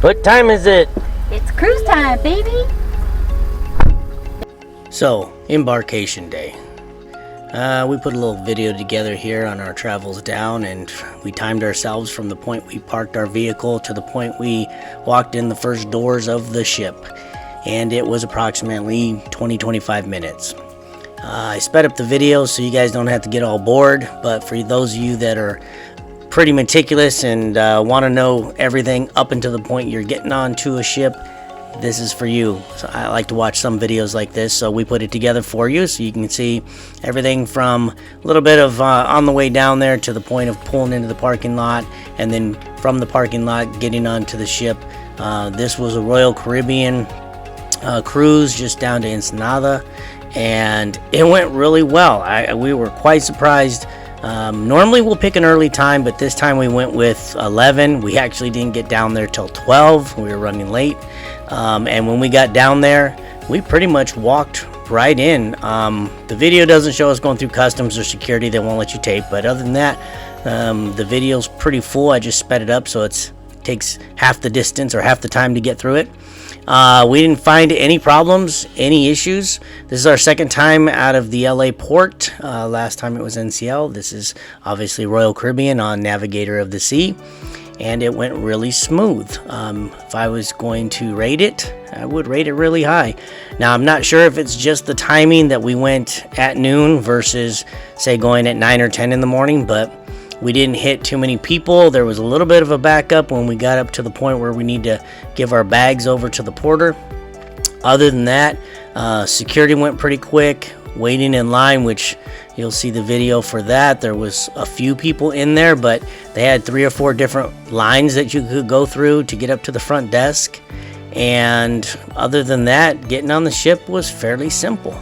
What time is it? It's cruise time, baby. So, embarkation day. We put a little video together here on our travels down, and we timed ourselves from the point we parked our vehicle to the point we walked in the first doors of the ship. And it was approximately 20-25 minutes. I sped up the video so you guys don't have to get all bored, but for those of you that are pretty meticulous and want to know everything up until the point you're getting onto a ship, this is for you. So I like to watch some videos like this, so we put it together for you so you can see everything from a little bit of on the way down there to the point of pulling into the parking lot, and then from the parking lot getting onto the ship. This was a Royal Caribbean cruise just down to Ensenada, and it went really well. We were quite surprised. Normally we'll pick an early time, but this time we went with 11. We actually didn't get down there till 12. We were running late. And when we got down there, we pretty much walked right in. The video doesn't show us going through customs or security. They won't let you tape, but other than that, the video's pretty full. I just sped it up so it takes half the distance or half the time to get through it. We didn't find any problems, any issues. This is our second time out of the LA port. Last time it was NCL. This is obviously Royal Caribbean on Navigator of the Sea, and it went really smooth. If I was going to rate it, I would rate it really high. Now, I'm not sure if it's just the timing that we went at noon versus, say, going at 9 or 10 in the morning, but we didn't hit too many people. There was a little bit of a backup when we got up to the point where we need to give our bags over to the porter. Other than that, security went pretty quick. Waiting in line, which you'll see the video for that. There was a few people in there, but they had 3 or 4 different lines that you could go through to get up to the front desk. And other than that, getting on the ship was fairly simple.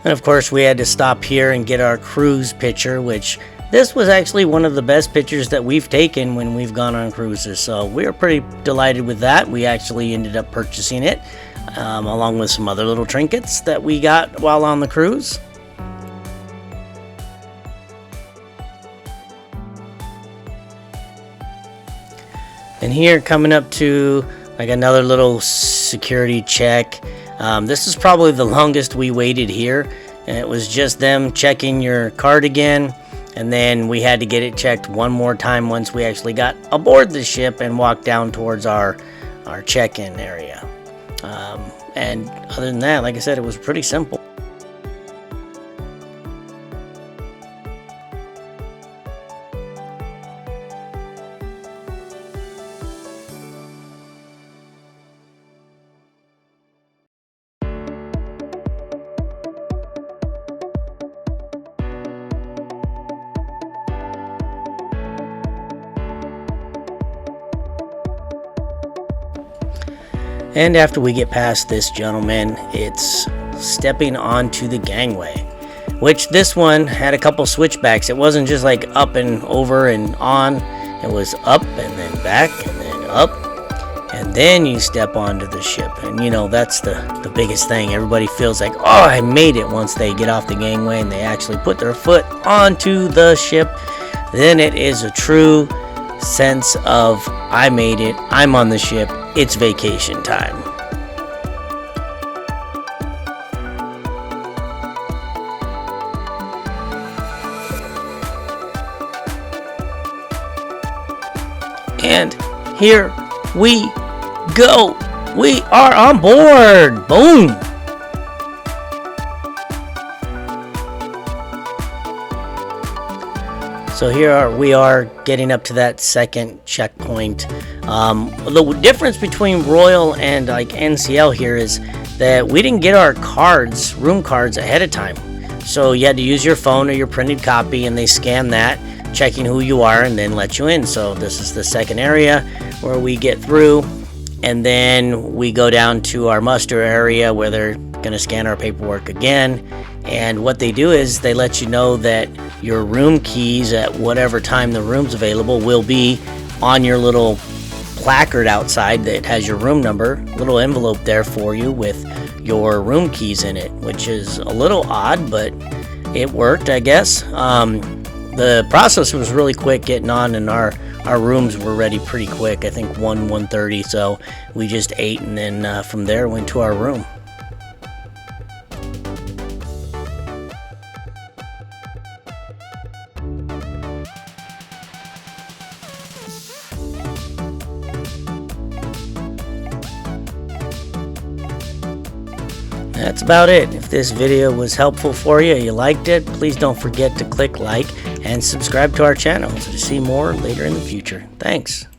And of course, we had to stop here and get our cruise picture, which this was actually one of the best pictures that we've taken when we've gone on cruises. So we were pretty delighted with that. We actually ended up purchasing it along with some other little trinkets that we got while on the cruise. And here, coming up to like another little security check. This is probably the longest we waited here, and it was just them checking your card again, and then we had to get it checked one more time once we actually got aboard the ship and walked down towards our check-in area. And other than that, like I said, it was pretty simple. And after we get past this gentleman, it's stepping onto the gangway, which this one had a couple switchbacks. It wasn't just like up and over and on. It was up and then back and then up, and then you step onto the ship. And you know, that's the biggest thing. Everybody feels like, oh, I made it once they get off the gangway and they actually put their foot onto the ship. Then it is a true sense of, I made it, I'm on the ship, it's vacation time. And here we go. We are on board. Boom. So here we are getting up to that second checkpoint. The difference between Royal and like NCL here is that we didn't get our cards, room cards, ahead of time. So you had to use your phone or your printed copy, and they scan that, checking who you are, and then let you in. So this is the second area where we get through, And then we go down to our muster area where they're going to scan our paperwork again. And what they do is they let you know that your room keys at whatever time the room's available will be on your little placard outside that has your room number, little envelope there for you with your room keys in it, which is a little odd, but it worked, I guess. The process was really quick getting on, and our rooms were ready pretty quick. I think 1:30, so we just ate, and then from there went to our room. That's about it. If this video was helpful for you, you liked it, please don't forget to click like and subscribe to our channel to see more later in the future. Thanks.